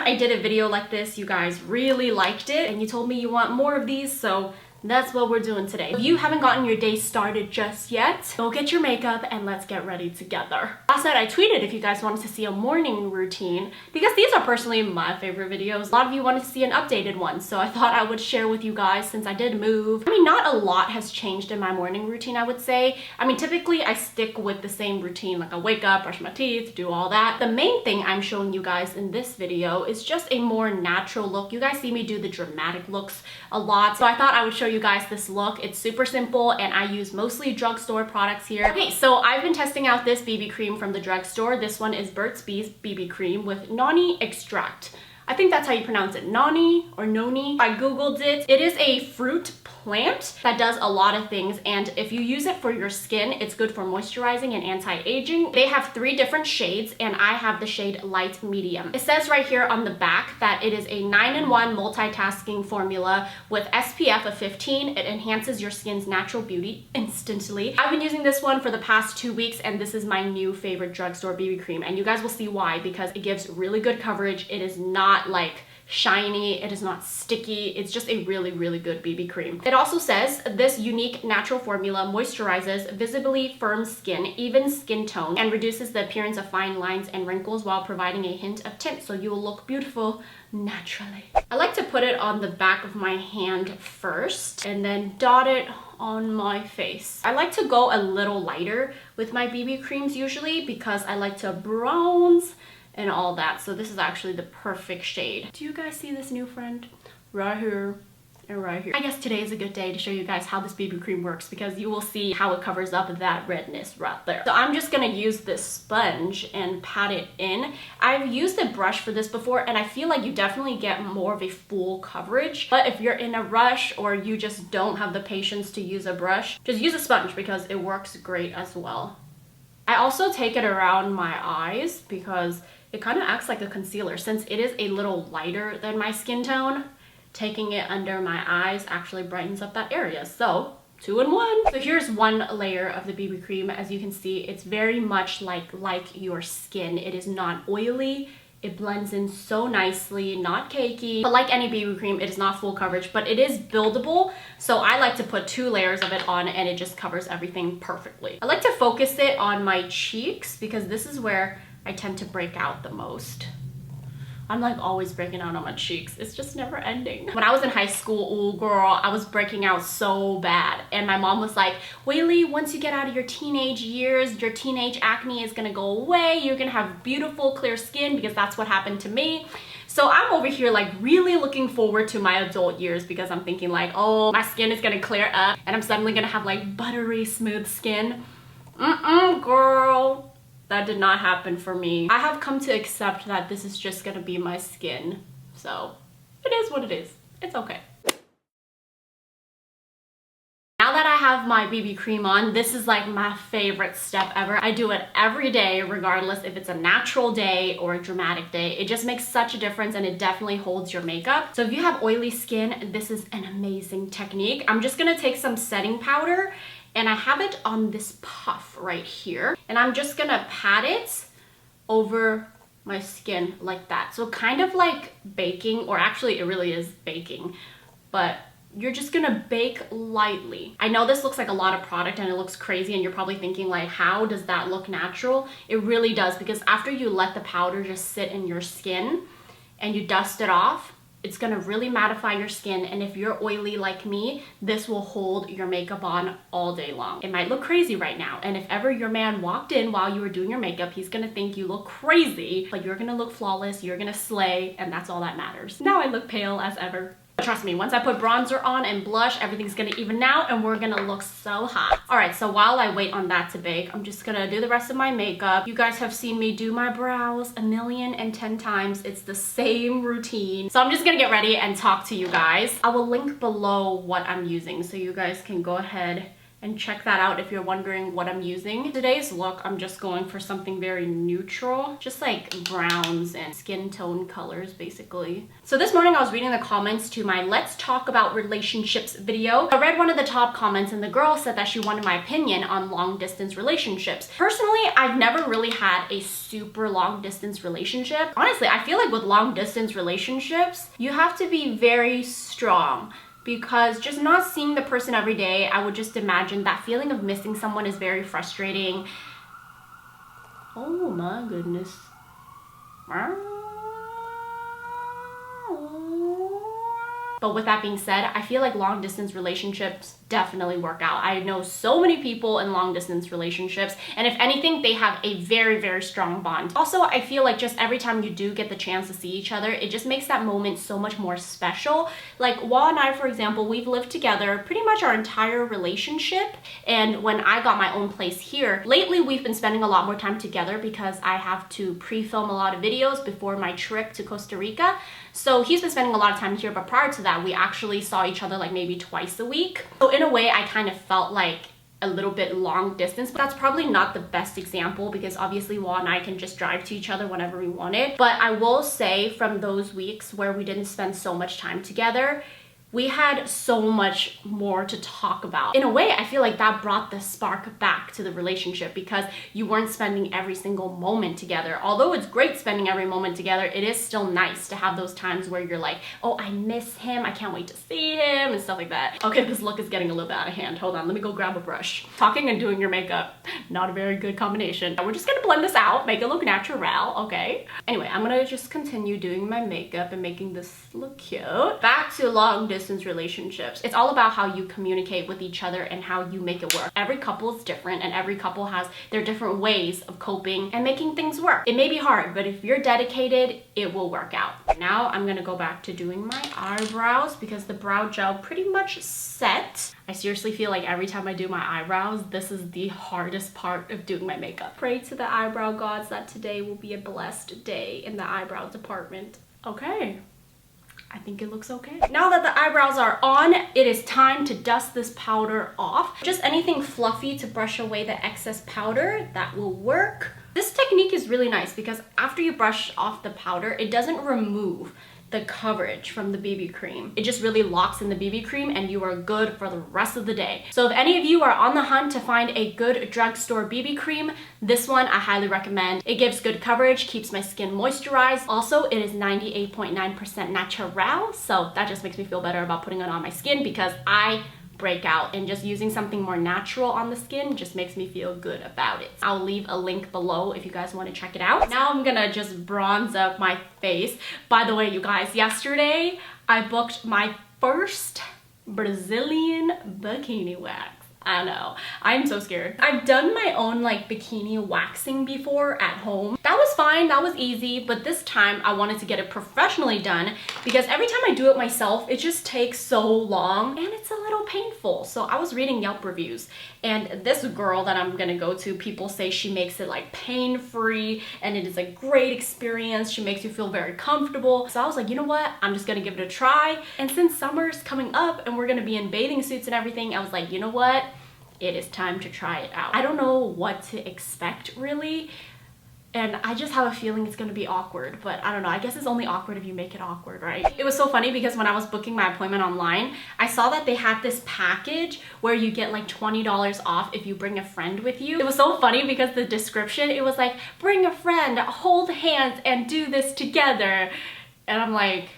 I did a video like this, you guys really liked it and you told me you want more of these, so that's what we're doing today. If you haven't gotten your day started just yet, go get your makeup and let's get ready together. Last night I tweeted if you guys wanted to see a morning routine because these are personally my favorite videos. A lot of you wanted to see an updated one, so I thought I would share with you guys since I did move. I mean, not a lot has changed in my morning routine, I would say. I mean, typically I stick with the same routine, like I wake up, brush my teeth, do all that. The main thing I'm showing you guys in this video is just a more natural look. You guys see me do the dramatic looks a lot, so I thought I would show you guys this look. It's super simple and I use mostly drugstore products here. Okay, so I've been testing out this BB cream from the drugstore. This one is Burt's Bees BB cream with noni extract. I think that's how you pronounce it, noni or noni. I googled it. It is a fruit plant that does a lot of things, and if you use it for your skin, it's good for moisturizing and anti-aging. They have 3 different shades and I have the shade light medium. It says right here on the back that it is a 9-in-1 multitasking formula with SPF of 15. It enhances your skin's natural beauty instantly. I've been using this one for the past 2 weeks and this is my new favorite drugstore BB cream, and you guys will see why, because it gives really good coverage. It is not like shiny, it is not sticky, it's just a really good BB cream. It also says this unique natural formula moisturizes visibly firm skin, even skin tone, and reduces the appearance of fine lines and wrinkles while providing a hint of tint, so you will look beautiful naturally. I like to put it on the back of my hand first and then dot it on my face. I like to go a little lighter with my BB creams usually because I like to bronze and all that, so this is actually the perfect shade. Do you guys see this new friend? Right here and right here. I guess today is a good day to show you guys how this BB cream works because you will see how it covers up that redness right there. So I'm just gonna use this sponge and pat it in. I've used a brush for this before and I feel like you definitely get more of a full coverage, but if you're in a rush or you just don't have the patience to use a brush, just use a sponge because it works great as well. I also take it around my eyes because it kind of acts like a concealer. Since it is a little lighter than my skin tone, taking it under my eyes actually brightens up that area. So 2 in 1. So here's one layer of the BB cream. As you can see, it's very much like your skin. It is not oily. It blends in so nicely, not cakey. But like any BB cream, it is not full coverage, but it is buildable. So I like to put 2 layers of it on and it just covers everything perfectly. I like to focus it on my cheeks because this is where I tend to break out the most. I'm like always breaking out on my cheeks. It's just never ending. When I was in high school, ooh girl, I was breaking out so bad. And my mom was like, Waylee, once you get out of your teenage years, your teenage acne is gonna go away. You're gonna have beautiful, clear skin, because that's what happened to me. So I'm over here like really looking forward to my adult years because I'm thinking like, oh, my skin is gonna clear up and I'm suddenly gonna have like buttery smooth skin. Girl. That did not happen for me. I have come to accept that this is just gonna be my skin. So it is what it is. It's okay. Now that I have my BB cream on, this is like my favorite step ever. I do it every day, regardless if it's a natural day or a dramatic day. It just makes such a difference and it definitely holds your makeup. So if you have oily skin, this is an amazing technique. I'm just gonna take some setting powder and I have it on this puff right here. And I'm just gonna pat it over my skin like that. So kind of like baking, or actually it really is baking, but you're just gonna bake lightly. I know this looks like a lot of product and it looks crazy and you're probably thinking like, how does that look natural? It really does, because after you let the powder just sit in your skin and you dust it off, it's gonna really mattify your skin, and if you're oily like me, this will hold your makeup on all day long. It might look crazy right now, and if ever your man walked in while you were doing your makeup, he's gonna think you look crazy, but you're gonna look flawless, you're gonna slay, and that's all that matters. Now I look pale as ever. Trust me, once I put bronzer on and blush, everything's gonna even out and we're gonna look so hot. All right, so while I wait on that to bake, I'm just gonna do the rest of my makeup. You guys have seen me do my brows 1,010,000 times. It's the same routine. So I'm just gonna get ready and talk to you guys. I will link below what I'm using so you guys can go ahead and check that out if you're wondering what I'm using. Today's look, I'm just going for something very neutral, just like browns and skin tone colors basically. So this morning I was reading the comments to my Let's Talk About Relationships video. I read one of the top comments and the girl said that she wanted my opinion on long distance relationships. Personally, I've never really had a super long distance relationship. Honestly, I feel like with long distance relationships, you have to be very strong, because just not seeing the person every day, I would just imagine that feeling of missing someone is very frustrating. Oh my goodness. But with that being said, I feel like long distance relationships definitely work out. I know so many people in long distance relationships, and if anything, they have a very, very strong bond. Also, I feel like just every time you do get the chance to see each other, it just makes that moment so much more special. Like Wah and I, for example, we've lived together pretty much our entire relationship, and when I got my own place here, lately we've been spending a lot more time together because I have to pre-film a lot of videos before my trip to Costa Rica. So he's been spending a lot of time here, but prior to that, we actually saw each other like maybe twice a week. So in a way, I kind of felt like a little bit long distance, but that's probably not the best example because obviously Wah and I can just drive to each other whenever we wanted. But I will say from those weeks where we didn't spend so much time together, we had so much more to talk about. In a way, I feel like that brought the spark back to the relationship because you weren't spending every single moment together. Although it's great spending every moment together, it is still nice to have those times where you're like, oh, I miss him, I can't wait to see him, and stuff like that. Okay, this look is getting a little bit out of hand. Hold on, let me go grab a brush. Talking and doing your makeup, not a very good combination. We're just gonna blend this out, make it look natural, okay? Anyway, I'm gonna just continue doing my makeup and making this look cute. Back to long distance relationships. It's all about how you communicate with each other and how you make it work. Every couple is different and every couple has their different ways of coping and making things work. It may be hard, but if you're dedicated, it will work out. Now I'm gonna go back to doing my eyebrows because the brow gel pretty much set. I seriously feel like every time I do my eyebrows, this is the hardest part of doing my makeup. Pray to the eyebrow gods that today will be a blessed day in the eyebrow department. Okay. I think it looks okay. Now that the eyebrows are on, it is time to dust this powder off. Just anything fluffy to brush away the excess powder, that will work. This technique is really nice because after you brush off the powder, it doesn't remove the coverage from the BB cream. It just really locks in the BB cream and you are good for the rest of the day. So if any of you are on the hunt to find a good drugstore BB cream, this one I highly recommend. It gives good coverage, keeps my skin moisturized. Also, it is 98.9% natural, so that just makes me feel better about putting it on my skin because I break out, and just using something more natural on the skin just makes me feel good about it. I'll leave a link below if you guys want to check it out. Now I'm gonna just bronze up my face. By the way, you guys, yesterday I booked my first Brazilian bikini wax. I know, I'm so scared. I've done my own like bikini waxing before at home. That was fine, that was easy, but this time I wanted to get it professionally done because every time I do it myself, it just takes so long and it's a little painful. So I was reading Yelp reviews and this girl that I'm gonna go to, people say she makes it like pain-free and it is a great experience. She makes you feel very comfortable. So I was like, you know what? I'm just gonna give it a try. And since summer's coming up and we're gonna be in bathing suits and everything, I was like, you know what? It is time to try it out. I don't know what to expect really, and I just have a feeling it's gonna be awkward, but I don't know. I guess it's only awkward if you make it awkward, right? It was so funny because when I was booking my appointment online, I saw that they had this package where you get like $20 off if you bring a friend with you. It was so funny because the description, it was like, bring a friend, hold hands, and do this together. And I'm like,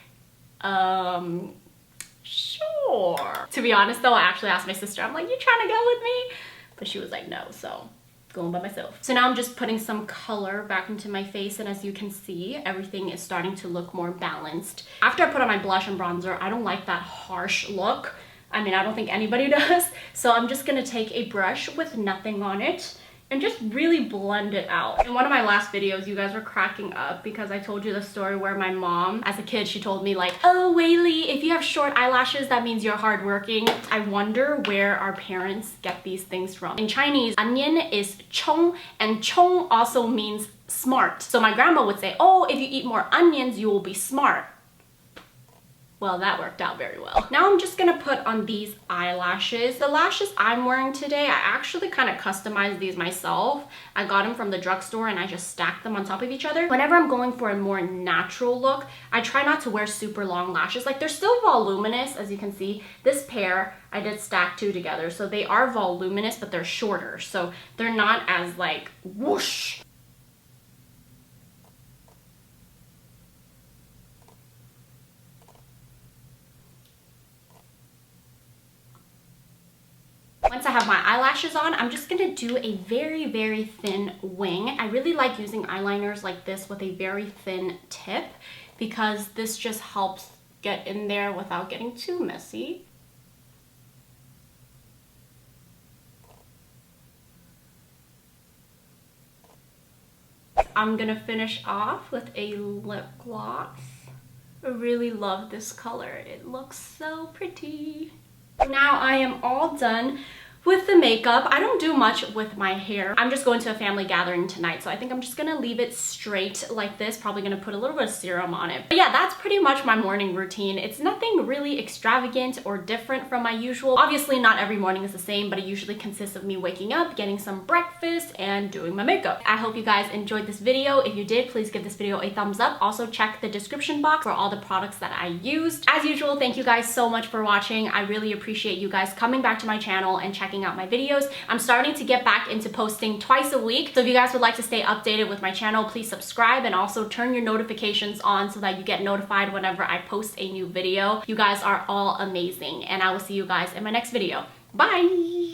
sure. To be honest though, I actually asked my sister, I'm like, you trying to go with me? But she was like, no, so going by myself. So now I'm just putting some color back into my face, and as you can see, everything is starting to look more balanced. After I put on my blush and bronzer, I don't like that harsh look. I mean, I don't think anybody does. So I'm just gonna take a brush with nothing on it and just really blend it out. In one of my last videos, you guys were cracking up because I told you the story where my mom, as a kid, she told me like, oh, Weylie, if you have short eyelashes, that means you're hardworking. I wonder where our parents get these things from. In Chinese, onion is chong, and chong also means smart. So my grandma would say, oh, if you eat more onions, you will be smart. Well, that worked out very well. Now I'm just gonna put on these eyelashes. The lashes I'm wearing today, I actually kind of customized these myself. I got them from the drugstore and I just stacked them on top of each other. Whenever I'm going for a more natural look, I try not to wear super long lashes. Like, they're still voluminous, as you can see. This pair, I did stack two together, so they are voluminous, but they're shorter, so they're not as like whoosh. Once I have my eyelashes on, I'm just gonna do a very, very thin wing. I really like using eyeliners like this with a very thin tip because this just helps get in there without getting too messy. I'm gonna finish off with a lip gloss. I really love this color. It looks so pretty. Now I am all done with the makeup. I don't do much with my hair. I'm just going to a family gathering tonight, so I think I'm just gonna leave it straight like this. Probably gonna put a little bit of serum on it. But yeah, that's pretty much my morning routine. It's nothing really extravagant or different from my usual. Obviously, not every morning is the same, but it usually consists of me waking up, getting some breakfast, and doing my makeup. I hope you guys enjoyed this video. If you did, please give this video a thumbs up. Also, check the description box for all the products that I used. As usual, thank you guys so much for watching. I really appreciate you guys coming back to my channel and checking out my videos. I'm starting to get back into posting twice a week, so if you guys would like to stay updated with my channel, please subscribe and also turn your notifications on so that you get notified whenever I post a new video. You guys are all amazing, and I will see you guys in my next video. Bye!